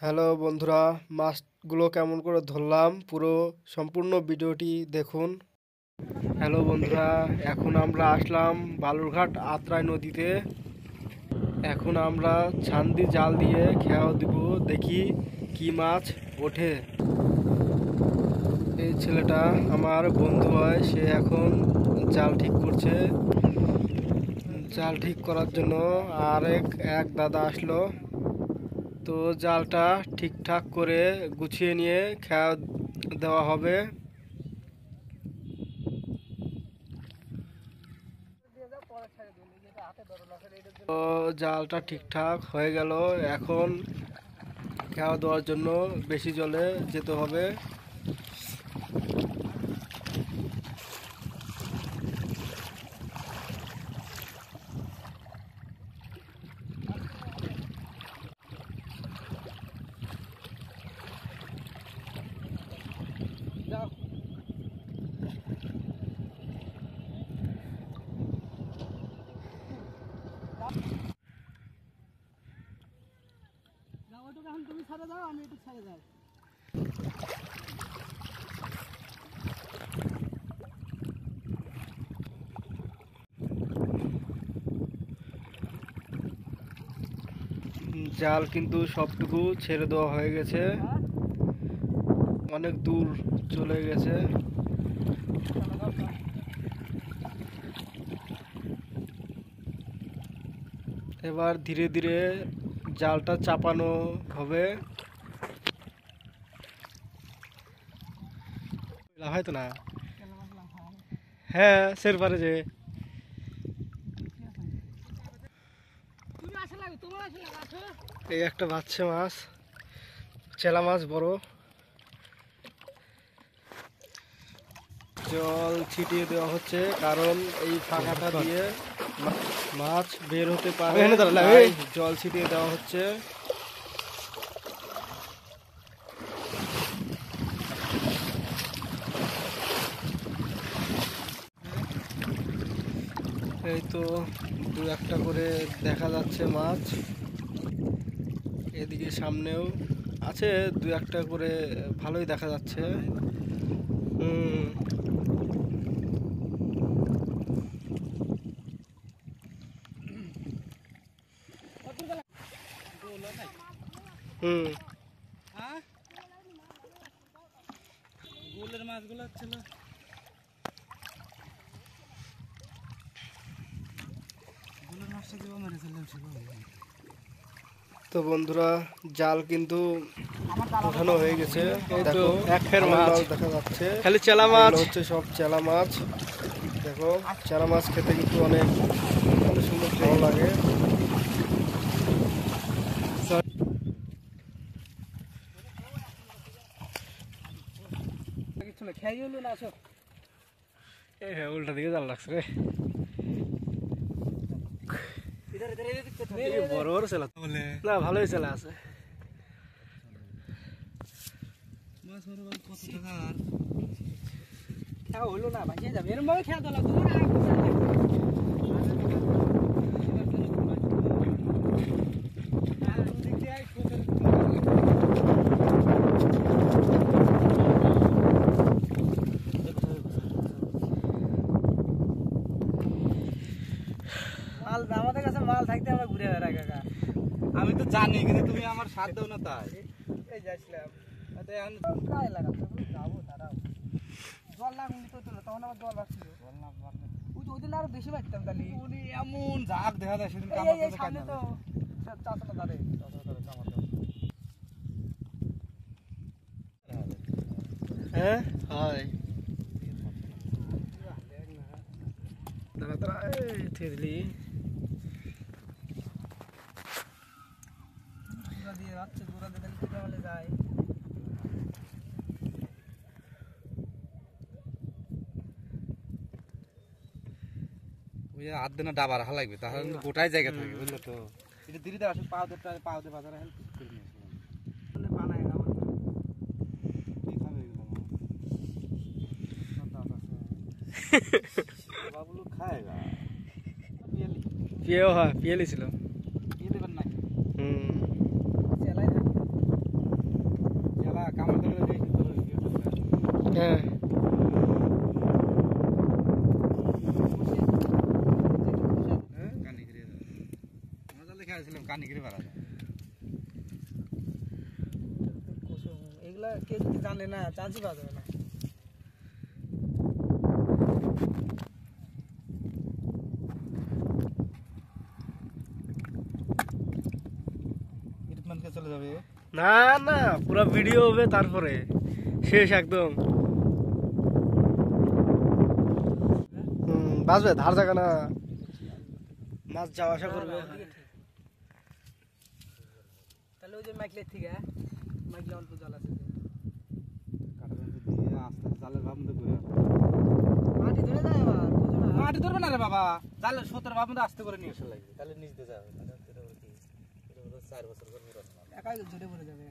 Hello বন্ধুরা, মাছগুলো কেমন করে ধরলাম পুরো সম্পূর্ণ ভিডিওটি দেখুন। হ্যালো বন্ধুরা, এখন আমরা আসলাম বালুরঘাট আত্রাই নদীতে। এখন আমরা ছান্দি জাল দিয়ে খেয়াও দিব, দেখি কি মাছ ওঠে। এই ছেলেটা আমার বন্ধু হয়, সে এখন জাল ঠিক করছে। জাল ঠিক করার জন্য এক দাদা আসলো, তো জালটা ঠিকঠাক করে গুছিয়ে নিয়ে খেয়া দেওয়া হবে। তো জালটা ঠিকঠাক হয়ে গেল, এখন খেয়া দেওয়ার জন্য বেশি জলে যেতে হবে। তুমি ছেড়ে দাও, আমি একটু ছেড়ে যাই। জাল কিন্তু সবটুকু ছেড়ে দেওয়া হয়ে গেছে, অনেক দূর চলে গেছে। এবার ধীরে ধীরে জালটা চাপানো হবে। হয়তো না, হ্যাঁ সের পারে যে এই একটা বাচ্চা মাছ, চেলা মাছ বড়। জল ছিটিয়ে দেওয়া হচ্ছে, কারণ এই ফাঁকাটা দিয়ে মাছ বের হতে পারে, জল ছিটিয়ে দেওয়া হচ্ছে। এই তো দু একটা করে দেখা যাচ্ছে মাছ, এদিকে সামনেও আছে দু একটা করে, ভালোই দেখা যাচ্ছে। হুম হুম গোলের মাছগুলো ছিল। তো বন্ধুরা, জাল কিন্তু ওঠানো হয়ে গেছে। দেখো একের মাছ দেখা যাচ্ছে, খালি চেলা মাছ হচ্ছে, সব চেলা মাছ। দেখো চেলা মাছ খেতে কিন্তু অনেক সুন্দর, ভালো লাগে। উল্টা দিকে জাল লাগছে রে, বড় বড় চেলা না, ভালোই চেলা আছে। হইলো না, ভাঙিয়ে যাবে, এরকম ভাবে খেয়া দেওয়া লাগতো। আমাদের কাছে মাল থাকতে আমরা ঘুরে বেড়াই কাকা। আমি তো জানি, কিন্তু তুমি আমার সাথ দাও না, তাই এই যাচ্ছিলাম। গায়ে লাগাতে যাবো, দাঁড়াও। জল লাগুনি তো, তখন আমার জল বাড়ছিল। ওই দিন আরো বেশি বাড়তাম, তাহলে উনি এমন ঝাঁক দেখা যায় সেদিন। সামনে তো চাচাটা দাঁড়ে, হ্যাঁ হয় দাঁড়া দাঁড়া, এই থেদলি দিয়ে যাচ্ছে, দূরা দিয়ে কোথাও যায়। আধ দিনে ডাবার রাখা লাগবে, তাহলে গোটাই জায়গা থাকে, বুঝলো তো। এটা ধীরে ধীরে আসলে পাও দিয়ে বাজারে হেল্প করে নিয়ে বানায় না বাবুলো খায়গা। পিয়েও হয়, পিয়ে লিছিল। হ্যাঁ এগুলা কেউ যদি জানে না চান্সই পাওয়া যাবে না। চলে যাবে না না পুরো ভিডিও হবে তারপরে শেষ একদম। বাজবে ধার জায়গা না, মাছ যাওয়া আসা করবে। তাহলে ওই যে মাইকলের থেকে মাইকলে অল্প জল আছে মাটি ধরে যায় আবার মাটি ধরবে না রে বাবা, জালের সতের ভাব মধ্যে আস্তে করে নিয়ে আসা লাগবে, তাহলে নিচ দিয়ে যাবে 4 বছর করে একাই ঝরে পড়ে যাবে।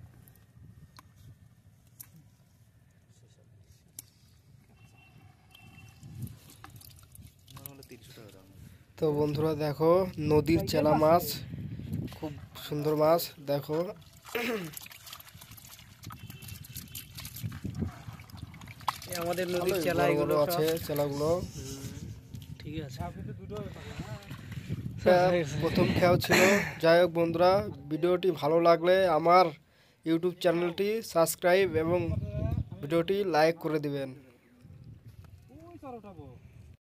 তো বন্ধুরা দেখো নদীর চেলা মাছ, খুব সুন্দর মাছ দেখো। আমাদের নদীর চেলা এগুলো আছে, চেলাগুলো ঠিক আছে। প্রথম খেয়াও ছিল। যাই হোক বন্ধুরা, ভিডিওটি ভালো লাগলে আমার ইউটিউব চ্যানেলটি সাবস্ক্রাইব এবং ভিডিওটি লাইক করে দিবেন।